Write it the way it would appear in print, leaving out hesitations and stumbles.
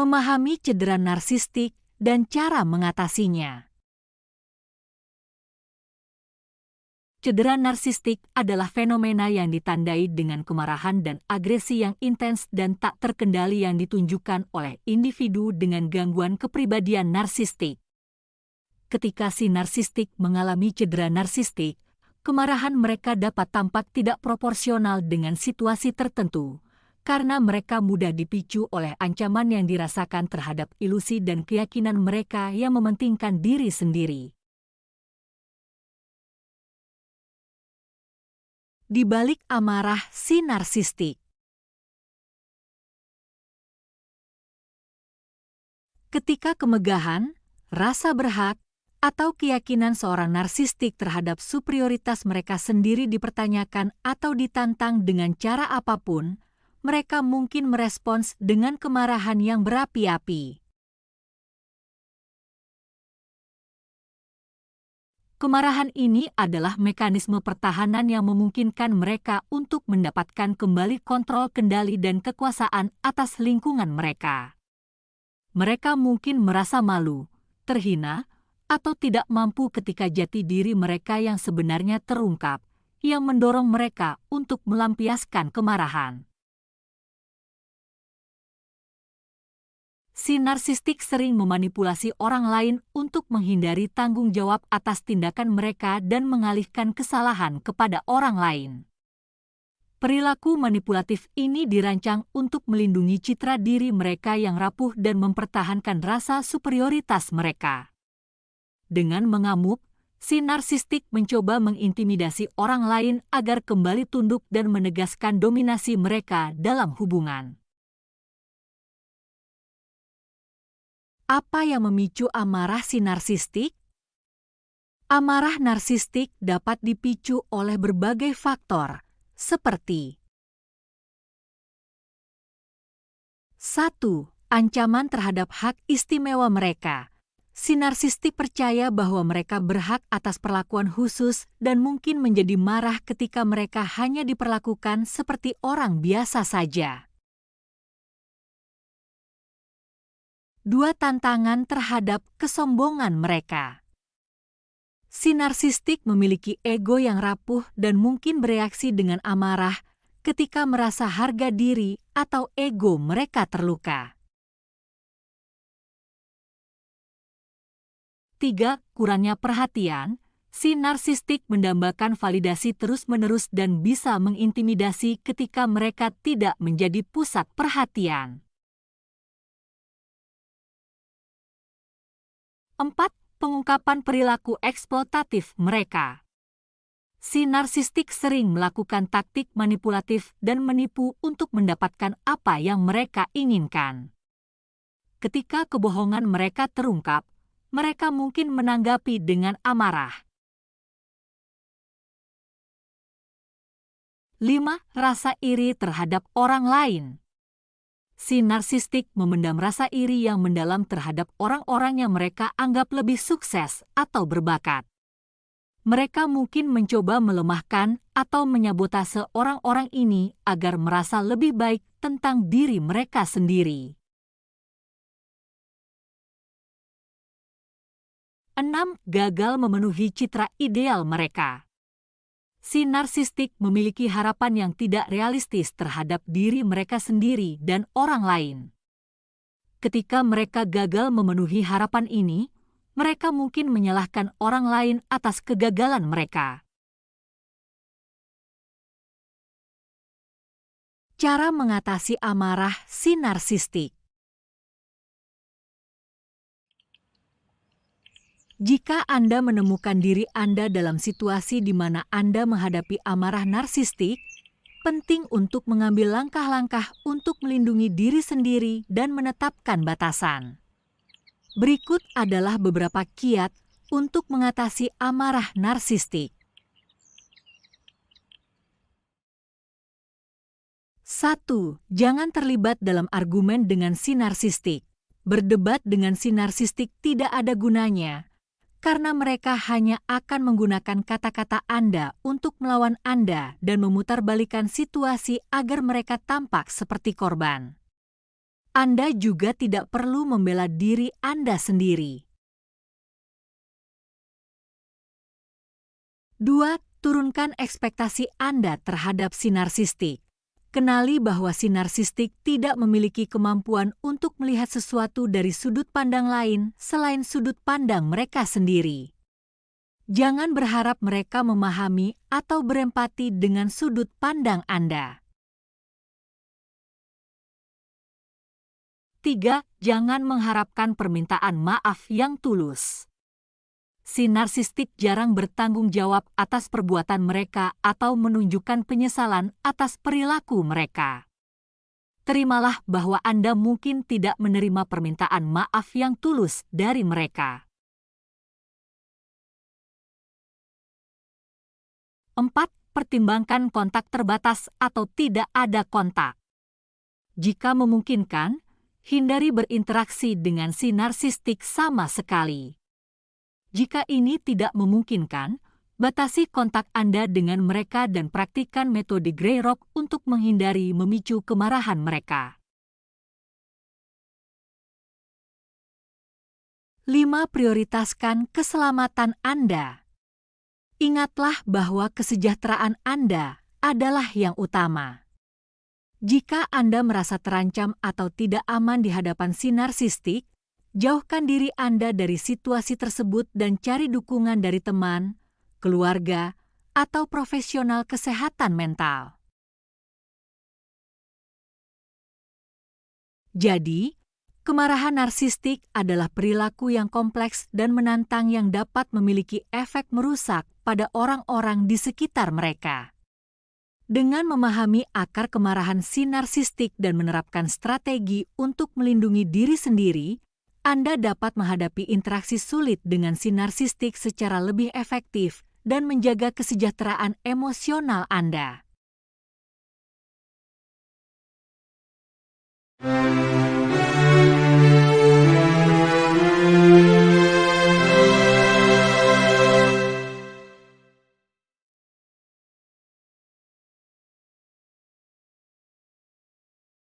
memahami cedera narsistik dan cara mengatasinya. Cedera narsistik adalah fenomena yang ditandai dengan kemarahan dan agresi yang intens dan tak terkendali yang ditunjukkan oleh individu dengan gangguan kepribadian narsistik. Ketika si narsistik mengalami cedera narsistik, kemarahan mereka dapat tampak tidak proporsional dengan situasi tertentu, karena mereka mudah dipicu oleh ancaman yang dirasakan terhadap ilusi dan keyakinan mereka yang mementingkan diri sendiri. Di balik amarah si narsistik. Ketika kemegahan, rasa berhak, atau keyakinan seorang narsistik terhadap superioritas mereka sendiri dipertanyakan atau ditantang dengan cara apapun, mereka mungkin merespons dengan kemarahan yang berapi-api. Kemarahan ini adalah mekanisme pertahanan yang memungkinkan mereka untuk mendapatkan kembali kontrol kendali dan kekuasaan atas lingkungan mereka. Mereka mungkin merasa malu, terhina, atau tidak mampu ketika jati diri mereka yang sebenarnya terungkap, yang mendorong mereka untuk melampiaskan kemarahan. Si narsistik sering memanipulasi orang lain untuk menghindari tanggung jawab atas tindakan mereka dan mengalihkan kesalahan kepada orang lain. Perilaku manipulatif ini dirancang untuk melindungi citra diri mereka yang rapuh dan mempertahankan rasa superioritas mereka. Dengan mengamuk, si narsistik mencoba mengintimidasi orang lain agar kembali tunduk dan menegaskan dominasi mereka dalam hubungan. Apa yang memicu amarah si narsistik? Amarah narsistik dapat dipicu oleh berbagai faktor, seperti 1. Ancaman terhadap hak istimewa mereka. Si narsistik percaya bahwa mereka berhak atas perlakuan khusus dan mungkin menjadi marah ketika mereka hanya diperlakukan seperti orang biasa saja. 2. Tantangan terhadap kesombongan mereka. Si narsistik memiliki ego yang rapuh dan mungkin bereaksi dengan amarah ketika merasa harga diri atau ego mereka terluka. 3. Kurangnya perhatian. Si narsistik mendambakan validasi terus-menerus dan bisa mengintimidasi ketika mereka tidak menjadi pusat perhatian. 4. Pengungkapan perilaku eksploitatif mereka. Si narsistik sering melakukan taktik manipulatif dan menipu untuk mendapatkan apa yang mereka inginkan. Ketika kebohongan mereka terungkap, mereka mungkin menanggapi dengan amarah. 5. Rasa iri terhadap orang lain. Si narsistik memendam rasa iri yang mendalam terhadap orang-orang yang mereka anggap lebih sukses atau berbakat. Mereka mungkin mencoba melemahkan atau menyabotase orang-orang ini agar merasa lebih baik tentang diri mereka sendiri. 6. Gagal memenuhi citra ideal mereka. Si narsistik memiliki harapan yang tidak realistis terhadap diri mereka sendiri dan orang lain. Ketika mereka gagal memenuhi harapan ini, mereka mungkin menyalahkan orang lain atas kegagalan mereka. Cara mengatasi amarah si narsistik. Jika Anda menemukan diri Anda dalam situasi di mana Anda menghadapi amarah narsistik, penting untuk mengambil langkah-langkah untuk melindungi diri sendiri dan menetapkan batasan. Berikut adalah beberapa kiat untuk mengatasi amarah narsistik. 1. Jangan terlibat dalam argumen dengan si narsistik. Berdebat dengan si narsistik tidak ada gunanya, karena mereka hanya akan menggunakan kata-kata Anda untuk melawan Anda dan memutarbalikkan situasi agar mereka tampak seperti korban. Anda juga tidak perlu membela diri Anda sendiri. 2. Turunkan ekspektasi Anda terhadap si narsistik. Kenali bahwa si narsistik tidak memiliki kemampuan untuk melihat sesuatu dari sudut pandang lain selain sudut pandang mereka sendiri. Jangan berharap mereka memahami atau berempati dengan sudut pandang Anda. 3. Jangan mengharapkan permintaan maaf yang tulus. Si narsistik jarang bertanggung jawab atas perbuatan mereka atau menunjukkan penyesalan atas perilaku mereka. Terimalah bahwa Anda mungkin tidak menerima permintaan maaf yang tulus dari mereka. 4. Pertimbangkan kontak terbatas atau tidak ada kontak. Jika memungkinkan, hindari berinteraksi dengan si narsistik sama sekali. Jika ini tidak memungkinkan, batasi kontak Anda dengan mereka dan praktikkan metode Grey Rock untuk menghindari memicu kemarahan mereka. 5. Prioritaskan keselamatan Anda. Ingatlah bahwa kesejahteraan Anda adalah yang utama. Jika Anda merasa terancam atau tidak aman di hadapan si narsistik, jauhkan diri Anda dari situasi tersebut dan cari dukungan dari teman, keluarga, atau profesional kesehatan mental. Jadi, kemarahan narsistik adalah perilaku yang kompleks dan menantang yang dapat memiliki efek merusak pada orang-orang di sekitar mereka. Dengan memahami akar kemarahan si narsistik dan menerapkan strategi untuk melindungi diri sendiri, Anda dapat menghadapi interaksi sulit dengan si narsistik secara lebih efektif dan menjaga kesejahteraan emosional Anda.